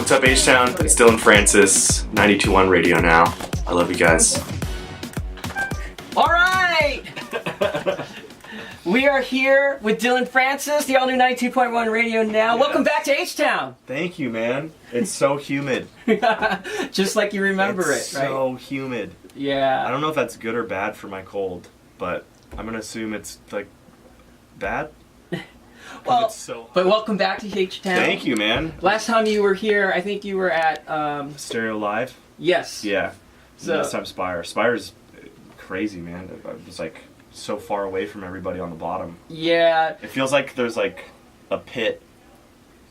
What's up, H-Town? It's Dillon Francis, 92.1 Radio now. I love you guys. All right! We are here with Dillon Francis, the all-new 92.1 Radio now. Yes. Welcome back to H-Town. Thank you, man. It's so humid. Just like you remember it, right? It's so humid. Yeah. I don't know if that's good or bad for my cold, but I'm going to assume it's, like, bad. Well, it's so but welcome back to H-Town. Thank you, man. Last time you were here, I think you were at... Stereo Live? Yes. Yeah. So, this time Spire. Spire's crazy, man. I was, like, so far away from everybody on the bottom. Yeah. It feels like there's, like, a pit.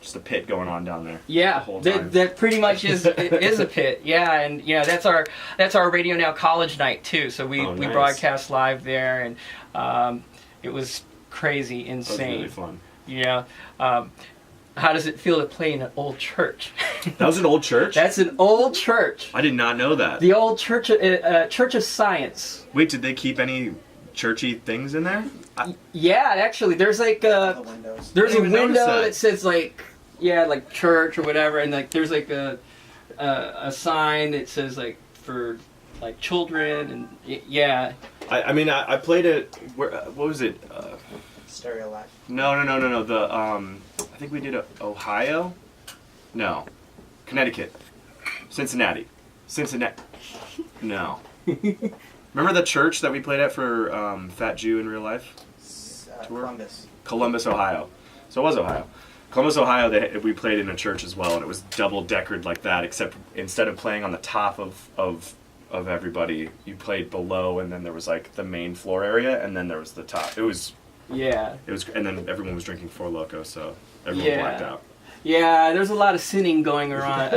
Just a pit going on down there. Yeah, the whole time. that pretty much is a pit. Yeah, and that's our Radio Now College night too. So we nice. broadcast live there, and it was crazy, insane. That was really fun. Yeah. How does it feel to play in an old church? That was an old church? That's an old church. I did not know that. The old church, Church of Science. Wait, did they keep any churchy things in there? Yeah, actually, there's like there's a window that says like church or whatever, and like there's like a sign that says like for like children, and yeah. I played it. What was it? Stereo Live. No. The I think we did Ohio. No, Connecticut, Cincinnati. No. Remember the church that we played at for Fat Jew in Real Life? Tour? Columbus, Ohio. So it was Ohio. Columbus, Ohio, we played in a church as well, and it was double-deckered like that, except instead of playing on the top of everybody, you played below, and then there was like the main floor area, and then there was the top. It was, and then everyone was drinking Four Loko, so everyone blacked out. Yeah, there's a lot of sinning going around,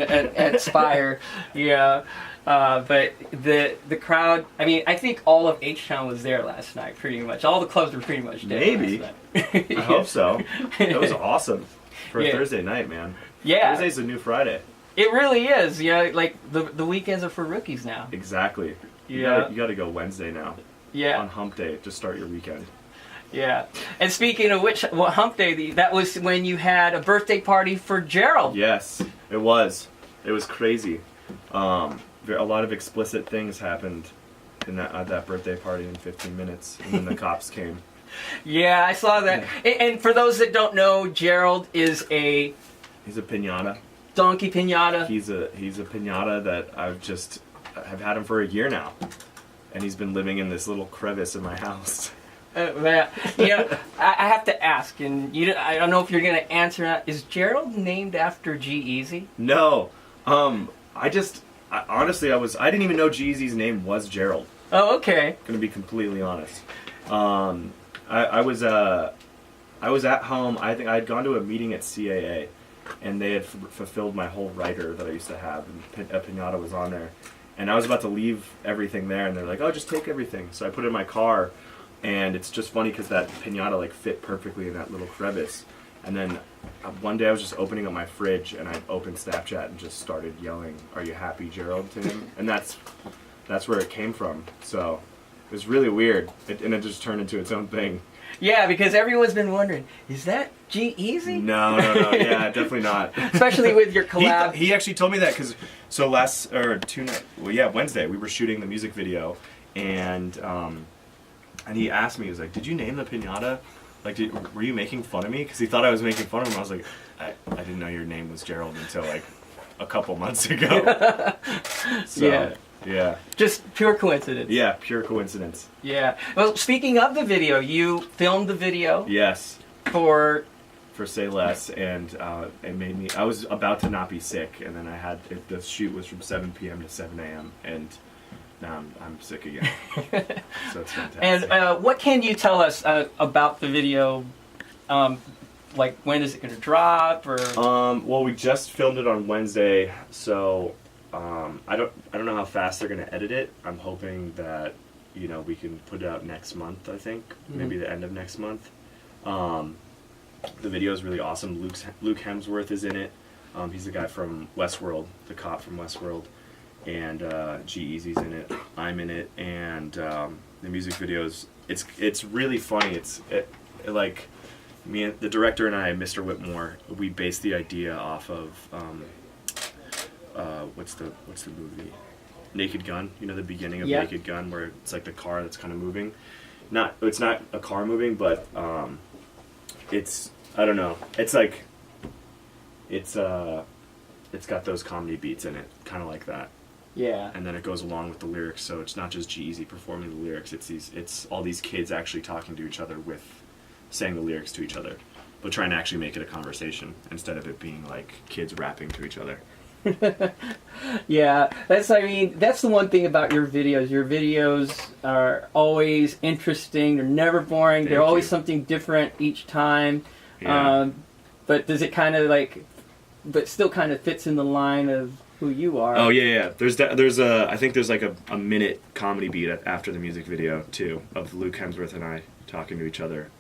at Spire. Yeah. But the crowd, I think all of H-Town was there last night, pretty much. All the clubs were pretty much there. Maybe. I hope so. That was awesome for a Thursday night, man. Yeah. Thursday's the new Friday. It really is. Like the weekends are for rookies now. Exactly. You got to go Wednesday now. Yeah. On hump day, just start your weekend. Yeah. And speaking of which, hump day, that was when you had a birthday party for Gerald. Yes, it was. It was crazy. A lot of explicit things happened at that birthday party in 15 minutes, and then the cops came. Yeah, I saw that. Yeah. And for those that don't know, Gerald is he's a piñata. Donkey piñata. He's a piñata that I've had him for a year now, and he's been living in this little crevice in my house. I have to ask, and I don't know if you're gonna answer that. Is Gerald named after G-Eazy? No. Honestly, I didn't even know G-Eazy's name was Gerald. Oh, okay. Gonna be completely honest. I was at home. I think I had gone to a meeting at CAA, and they had fulfilled my whole rider that I used to have, and a piñata was on there. And I was about to leave everything there, and they're like, "Oh, just take everything." So I put it in my car, and it's just funny because that piñata like fit perfectly in that little crevice. And then one day I was just opening up my fridge, and I opened Snapchat and just started yelling, "Are you happy, Gerald?" to him, and that's where it came from. So it was really weird, and it just turned into its own thing. Yeah, because everyone's been wondering, is that G-Eazy? No, yeah, definitely not. Especially with your collab. He actually told me that because Wednesday we were shooting the music video, and he asked me, he was like, "Did you name the piñata? Like, were you making fun of me?" Because he thought I was making fun of him. I was like, I didn't know your name was Gerald until like a couple months ago. So, yeah. Just pure coincidence. Yeah, pure coincidence. Yeah. Well, speaking of the video, you filmed the video. Yes. For Say Less, and it made me. I was about to not be sick, and then the shoot was from 7 p.m. to 7 a.m. and now I'm sick again. So it's fantastic. And what can you tell us about the video? Like, when is it going to drop? Or well, we just filmed it on Wednesday, so I don't know how fast they're going to edit it. I'm hoping that we can put it out next month. I think maybe the end of next month. The video is really awesome. Luke Hemsworth is in it. He's the guy from Westworld, the cop from Westworld. And G-Eazy's in it. I'm in it. And the music videos, it's really funny. Like, the director and I, Mr. Whitmore, we based the idea off of what's the movie? Naked Gun. You know the beginning of Naked Gun, where it's like the car that's kind of moving. It's not a car moving, but it's, I don't know. It's like it's got those comedy beats in it, kind of like that. Yeah. And then it goes along with the lyrics, so it's not just G-Eazy performing the lyrics. It's all these kids actually talking to each other with saying the lyrics to each other, but trying to actually make it a conversation instead of it being like kids rapping to each other. Yeah, that's the one thing about your videos. Your videos are always interesting. They're never boring. They're always something different each time. Yeah. But does it kind of but still kind of fits in the line of who you are? Oh yeah. I think there's like a minute comedy beat after the music video too, of Luke Hemsworth and I talking to each other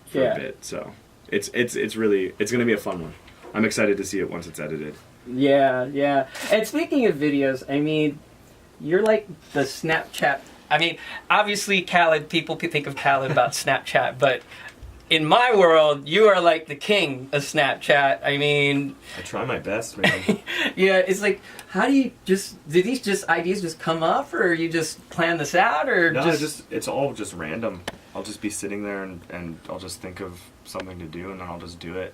for a bit. So it's gonna be a fun one. I'm excited to see it once it's edited. Yeah, yeah. And speaking of videos, I mean, you're like the Snapchat. I mean, obviously, Khaled, people could think of Khaled about Snapchat, but in my world, you are like the king of Snapchat. I mean... I try my best, man. Yeah, it's like, how do you did these ideas just come up, or you just plan this out, or no, it's all just random. I'll just be sitting there and I'll just think of something to do, and then I'll just do it.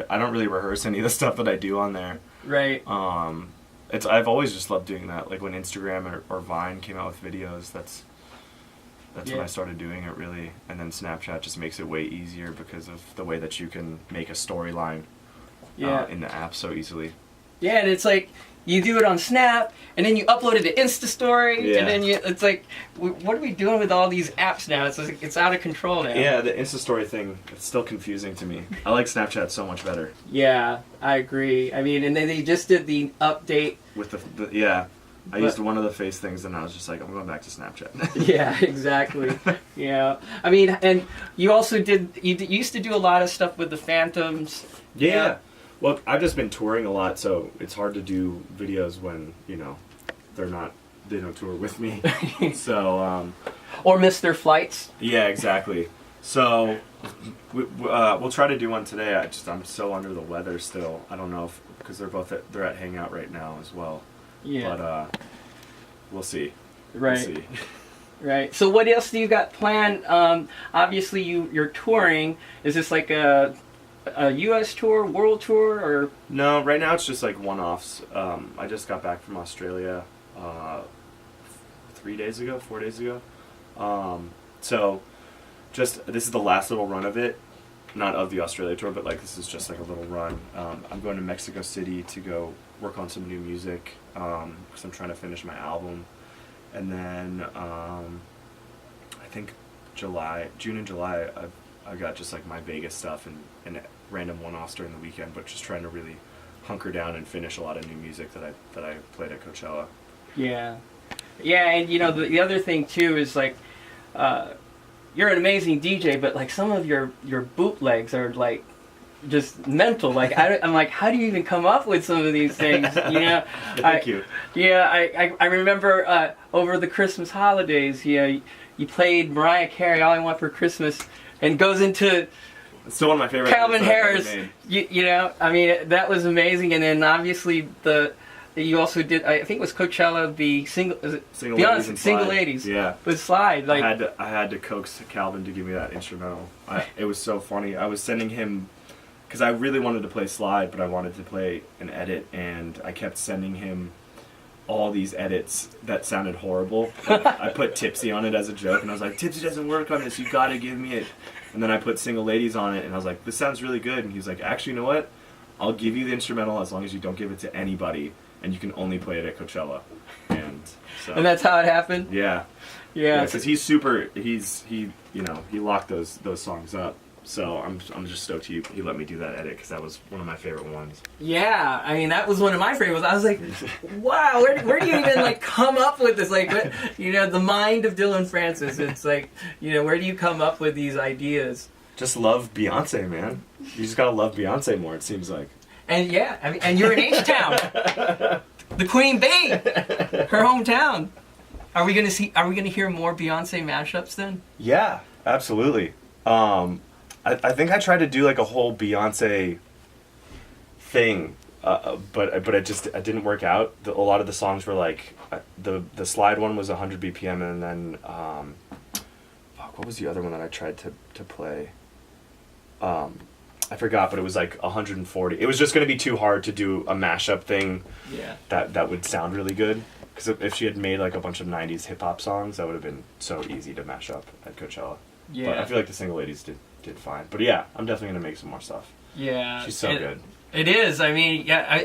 I don't really rehearse any of the stuff that I do on there. Right. I've always just loved doing that. Like when Instagram or Vine came out with videos, that's when I started doing it really. And then Snapchat just makes it way easier because of the way that you can make a storyline in the app so easily. Yeah, and it's like you do it on Snap, and then you upload it to Insta Story, and then it's like, what are we doing with all these apps now? It's out of control now. Yeah, the Insta Story thing, it's still confusing to me. I like Snapchat so much better. Yeah, I agree. I mean, and then they just did the update. With I used one of the face things, and I was just like, I'm going back to Snapchat. Yeah, exactly. Yeah. I mean, and you also you used to do a lot of stuff with the Phantoms. Yeah. Well, I've just been touring a lot, so it's hard to do videos when, they don't tour with me. So, or miss their flights. Yeah, exactly. So, we'll try to do one today. I'm so under the weather still. I don't know because they're at Hangout right now as well. Yeah. But, we'll see. Right. We'll see. Right. So what else do you got planned? Obviously you're touring. Is this like a U.S. tour, world tour, or? No, right now it's just like one-offs. I just got back from Australia 4 days ago. So this is the last little run of it. Not of the Australia tour, but like this is just like a little run. I'm going to Mexico City to go work on some new music because I'm trying to finish my album. And then I think June and July I've got just like my Vegas stuff and random one-offs during the weekend, but just trying to really hunker down and finish a lot of new music that I played at Coachella. Yeah, yeah, and the other thing too is like you're an amazing DJ, but like some of your bootlegs are like just mental. Like I'm like, how do you even come up with some of these things? Thank you. Yeah, I remember over the Christmas holidays, you played Mariah Carey, "All I Want for Christmas," and goes into it's still one of my favorite. Calvin Harris. I mean, that was amazing. And then obviously you also did, I think it was Coachella, the single ladies. Yeah. With Slide. Like I had to coax Calvin to give me that instrumental. It was so funny. I was sending him, because I really wanted to play Slide, but I wanted to play an edit, and I kept sending him all these edits that sounded horrible. I put Tipsy on it as a joke, and I was like, Tipsy doesn't work on this, you gotta give me it. And then I put Single Ladies on it, and I was like, this sounds really good. And he's like, actually, you know what? I'll give you the instrumental as long as you don't give it to anybody, and you can only play it at Coachella. And that's how it happened? Yeah. Yeah. Because he locked those songs up. So I'm just stoked he let me do that edit, because that was one of my favorite ones. Yeah, I mean, that was one of my favorites. I was like, wow, where do you even like come up with this? Like, the mind of Dillon Francis. It's like, where do you come up with these ideas? Just love Beyonce, man. You just gotta love Beyonce more, it seems like. And yeah, I mean, and you're in H-Town, the Queen Bee, her hometown. Are we gonna hear more Beyonce mashups then? Yeah, absolutely. I think I tried to do like a whole Beyonce thing, but it didn't work out. A lot of the songs were like the slide one was 100 BPM, and then what was the other one that I tried to play? I forgot, but it was like 140. It was just going to be too hard to do a mashup thing. Yeah. That would sound really good. Because if she had made like a bunch of 90s hip hop songs, that would have been so easy to mash up at Coachella. Yeah. But I feel like the Single Ladies did fine. But yeah, I'm definitely going to make some more stuff. Yeah. She's so good. It is. I mean, yeah.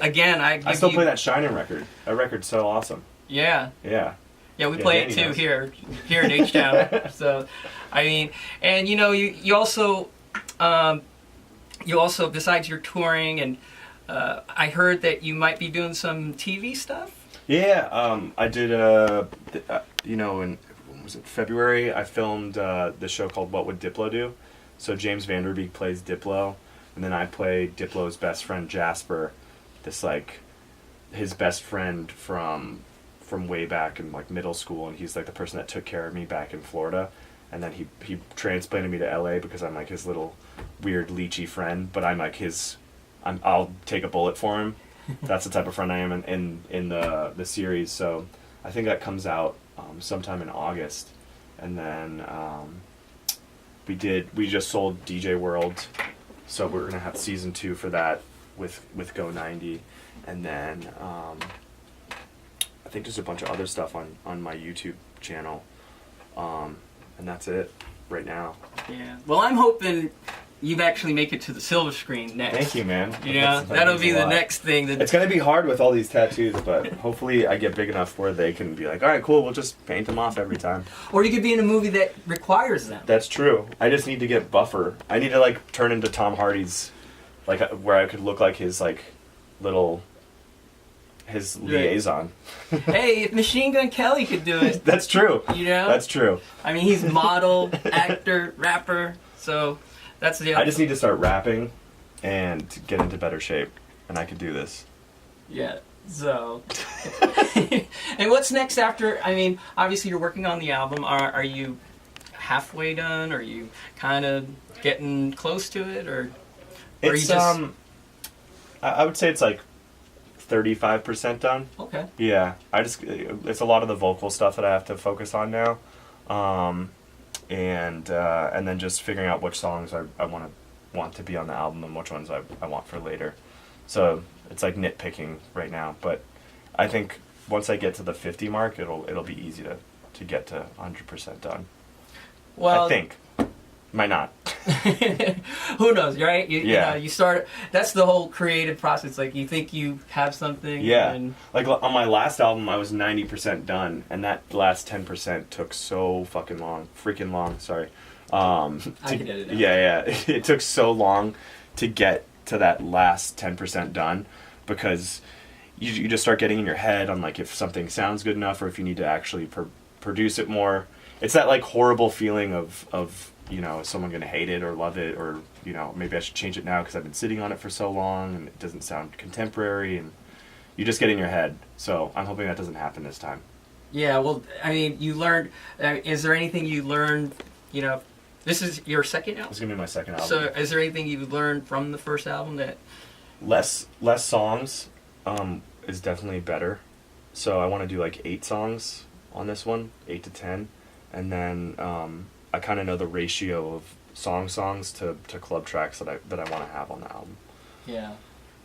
I still play that Shining record. That record's so awesome. Yeah. Yeah. Yeah, we play it Danny too knows. here in H-Town. So, I mean, and you also besides your touring, and I heard that you might be doing some TV stuff. Yeah, I did, in when was it, February, I filmed the show called What Would Diplo Do? So James Vanderbeek plays Diplo, and then I play Diplo's best friend Jasper, this like, his best friend from way back in like middle school, and he's like the person that took care of me back in Florida, and then he transplanted me to LA because I'm like his little weird leechy friend, but I'm like I'll take a bullet for him. That's the type of friend I am in the series. So I think that comes out sometime in August, and then we just sold DJ World, so we're gonna have season 2 for that with Go 90, and then I think there's a bunch of other stuff on my YouTube channel, and that's it right now. Yeah. Well, I'm hoping you actually make it to the silver screen next. Thank you, man. That'll be the next thing. It's gonna be hard with all these tattoos, but hopefully I get big enough where they can be like, all right, cool, we'll just paint them off every time. Or you could be in a movie that requires them. That's true. I just need to get buffer. I need to like turn into Tom Hardy's, like where I could look like his like little liaison. Hey, if Machine Gun Kelly could do it. That's true. That's true. I mean, he's model, actor, rapper, so that's the other. I just need to start rapping and get into better shape, and I could do this. Yeah, so. And what's next after, I mean, obviously you're working on the album. Are you halfway done? Are you kind of getting close to it? Or are you just... I would say it's like 35% done. Okay. Yeah, it's a lot of the vocal stuff that I have to focus on now, and then just figuring out which songs I want to be on the album and which ones I want for later. So it's like nitpicking right now, but I think once I get to the 50 mark, it'll be easy to get to 100% done. Well, I think. Might not. Who knows, right? You Yeah. know, you start. That's the whole creative process. Like you think you have something. Yeah. And Like on my last album, I was 90% done, and that last 10% took so freaking long. Sorry. I can edit it out. Yeah. It took so long to get to that last 10% done, because you just start getting in your head on like if something sounds good enough or if you need to actually produce it more. It's that like horrible feeling of is someone going to hate it or love it, or maybe I should change it now because I've been sitting on it for so long and it doesn't sound contemporary, and you just get in your head. So I'm hoping that doesn't happen this time. yeah, well, I mean, you learned. Is there anything you learned? This is your second album. It's gonna be my second album. So, is there anything you learned from the first album that? Less songs is definitely better. So I want to do like 8 songs on this one, 8 to 10, and then I kind of know the ratio of songs to club tracks that I want to have on the album. Yeah.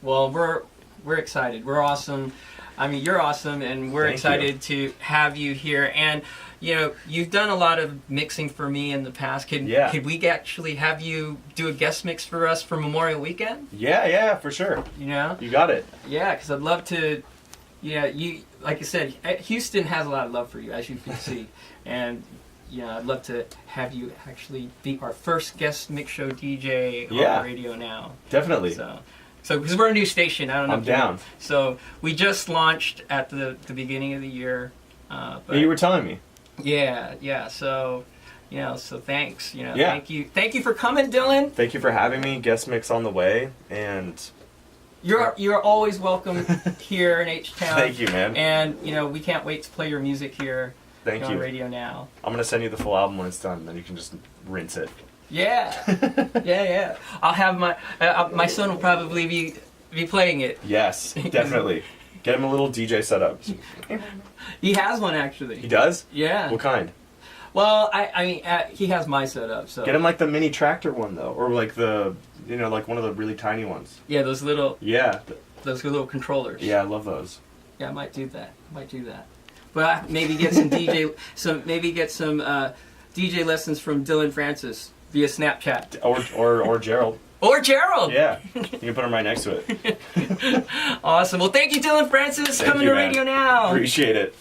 Well, we're excited. We're awesome. I mean, you're awesome, and we're Thank excited to have you here. And you've done a lot of mixing for me in the past. Could we actually have you do a guest mix for us for Memorial Weekend? Yeah, for sure. You got it. Yeah, because I'd love to. You like I said, Houston has a lot of love for you, as you can see, and. I'd love to have you actually be our first guest mix show DJ on radio now. Definitely. So because we're a new station, I don't know. I'm down. So we just launched at the beginning of the year. But you were telling me. Yeah. So, so thanks. Yeah. Thank you for coming, Dillon. Thank you for having me. Guest mix on the way, and you're always welcome here in H-Town. Thank you, man. And we can't wait to play your music here. Thank you. On radio now. I'm gonna send you the full album when it's done, then you can just rinse it. Yeah, yeah. I'll have my son will probably be playing it. Yes, definitely. Get him a little DJ setup. He has one actually. He does? Yeah. What kind? Well, I mean, he has my setup, so. Get him like the mini tractor one though, or like the, like one of the really tiny ones. Yeah, those little Yeah. little controllers. Yeah, I love those. Yeah, I might do that. But maybe get some DJ DJ lessons from Dillon Francis via Snapchat. Or Gerald. Or Gerald. Yeah. You can put him right next to it. Awesome. Well, thank you, Dillon Francis, Thank coming you, to man. radio now. Appreciate it.